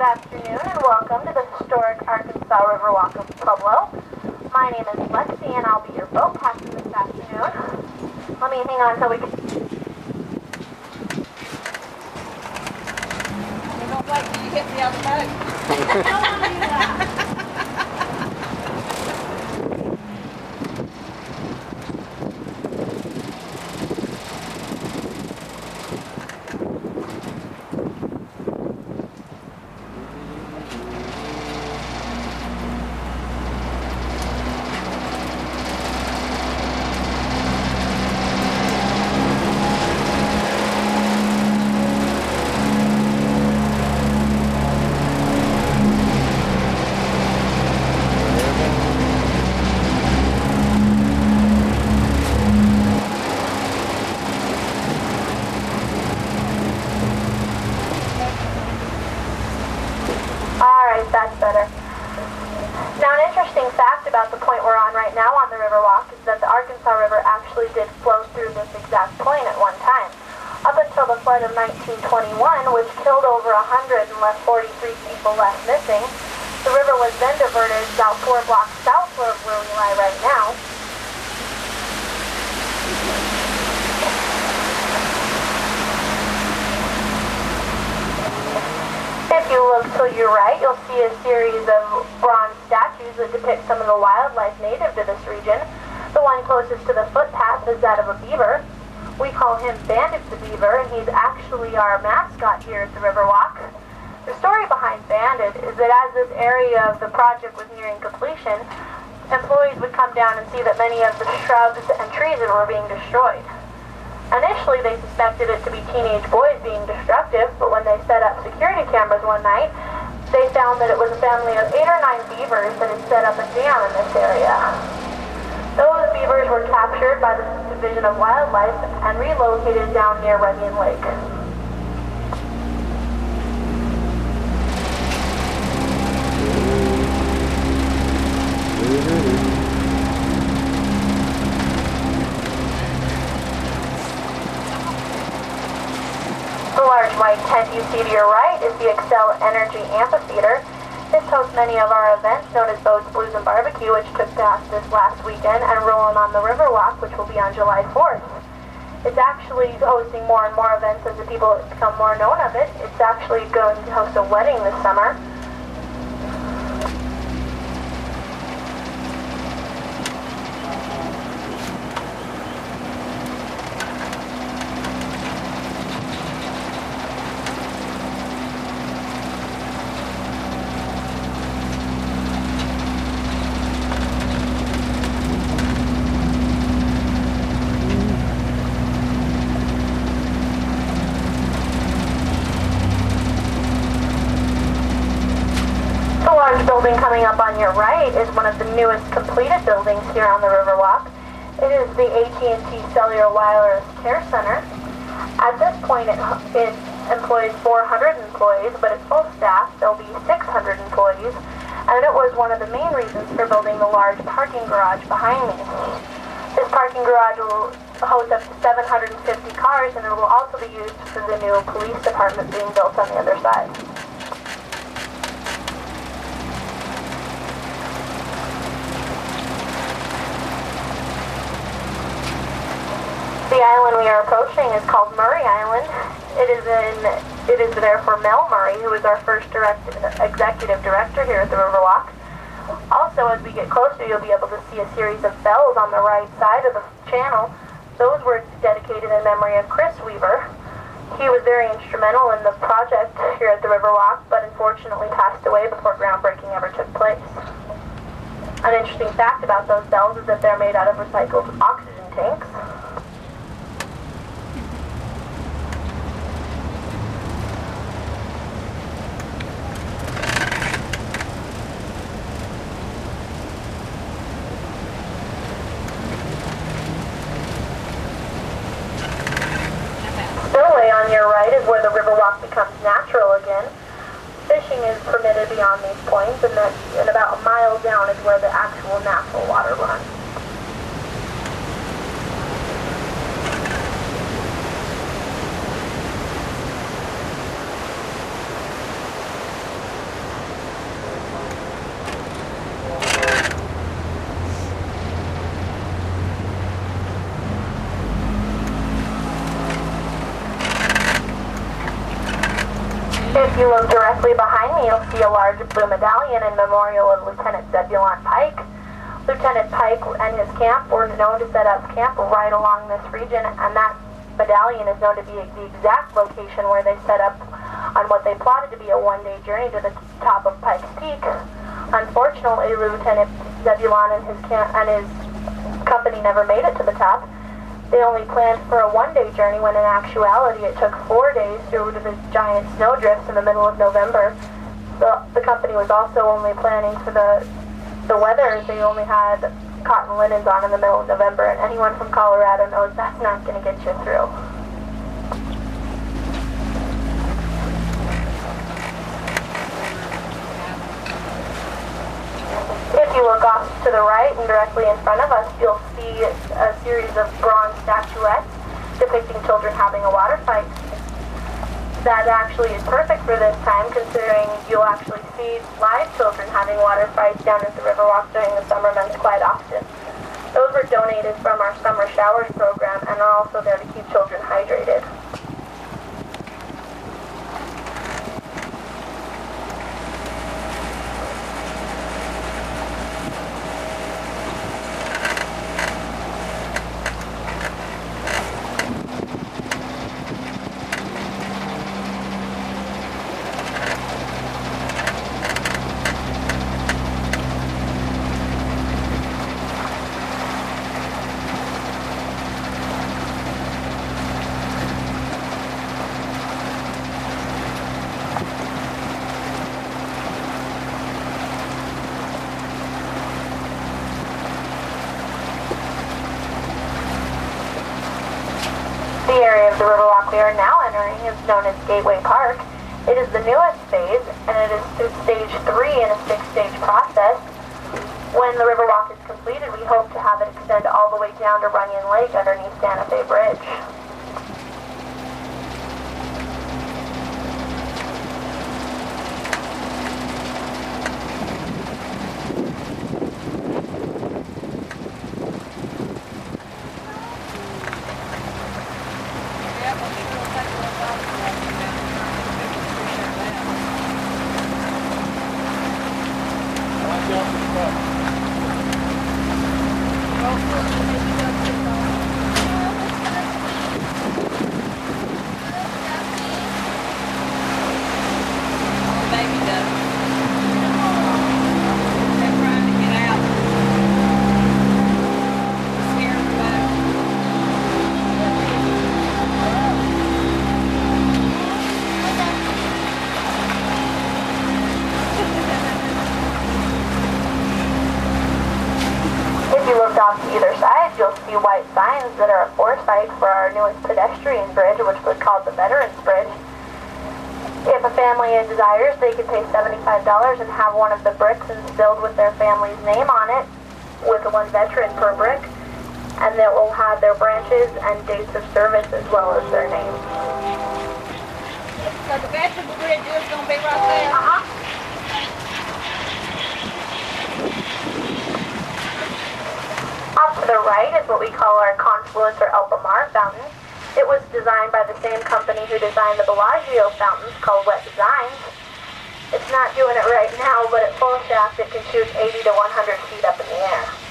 afternoon and welcome to the historic Arkansas Riverwalk of Pueblo. My name is Lexi and I'll be your boat captain this afternoon. Let me hang on until we get... I don't like when you hit me on the head. I don't want to do that. That's better. Now, an interesting fact about the point we're on right now on the Riverwalk is that the Arkansas River actually did flow through this exact point at one time. Up until the flood of 1921, which killed over 100 and left 43 people left missing, the river was then diverted about 4 blocks south of where we lie right now. If you look to your right, you'll see a series of bronze statues that depict some of the wildlife native to this region. The one closest to the footpath is that of a beaver. We call him Bandit the Beaver, and he's actually our mascot here at the Riverwalk. The story behind Bandit is that as this area of the project was nearing completion, employees would come down and see that many of the shrubs and trees were being destroyed. Initially, they suspected it to be teenage boys being destructive, but when they set up security cameras one night, they found that it was a family of 8 or 9 beavers that had set up a dam in this area. Those beavers were captured by the Division of Wildlife and relocated down near Runyon Lake. The large white tent you see to your right is the Excel Energy Amphitheater. This hosts many of our events known as Boats, Blues, and Barbecue, which took place this last weekend, and Rolling on the Riverwalk, which will be on July 4th. It's actually hosting more and more events as the people become more known of it. It's actually going to host a wedding this summer. Building coming up on your right is one of the newest completed buildings here on the Riverwalk. It is the AT&T Cellular Wireless Care Center. At this point, it employs 400 employees, but at full staff, there'll be 600 employees, and it was one of the main reasons for building the large parking garage behind me. This parking garage will host up to 750 cars, and it will also be used for the new police department being built on the other side. The island we are approaching is called Murray Island. It is there for Mel Murray, who is our first executive director here at the Riverwalk. Also, as we get closer, you'll be able to see a series of bells on the right side of the channel. Those were dedicated in memory of Chris Weaver. He was very instrumental in the project here at the Riverwalk, but unfortunately passed away before groundbreaking ever took place. An interesting fact about those bells is that they're made out of recycled oxygen tanks. On your right is where the Riverwalk becomes natural again. Fishing is permitted beyond these points, and about a mile down is where the actual natural water runs. If you look directly behind me, you'll see a large blue medallion in memorial of Lieutenant Zebulon Pike. Lieutenant Pike and his camp were known to set up camp right along this region, and that medallion is known to be the exact location where they set up on what they plotted to be a one-day journey to the top of Pike's Peak. Unfortunately, Lieutenant Zebulon and his company never made it to the top. They only planned for a one-day journey when in actuality it took 4 days due to the giant snowdrifts in the middle of November. So the company was also only planning for the weather. They only had cotton linens on in the middle of November, and anyone from Colorado knows that's not going to get you through. If you look off to the right and directly in front of us, you'll see a series of bronze statuettes depicting children having a water fight. That actually is perfect for this time, considering you'll actually see live children having water fights down at the Riverwalk during the summer months quite often. Those were donated from our summer showers program and are also there to keep children hydrated. The area of the Riverwalk we are now entering is known as Gateway Park. It is the newest phase, and it is through stage 3 in a 6-stage process. When the Riverwalk is completed, we hope to have it extend all the way down to Runyon Lake underneath Santa Fe Bridge. Off to either side, you'll see white signs that are a foresight for our newest pedestrian bridge, which was called the Veterans Bridge. If a family desires, they can pay $75 and have one of the bricks instilled with their family's name on it, with one veteran per brick, and they will have their branches and dates of service as well as their names. So the vegetable bridge is going to be right there? Uh-huh. Off to the right is what we call our Confluence or Alpamar fountain. It was designed by the same company who designed the Bellagio fountains, called Wet Designs. It's not doing it right now, but at full shaft it can shoot 80 to 100 feet up in the air.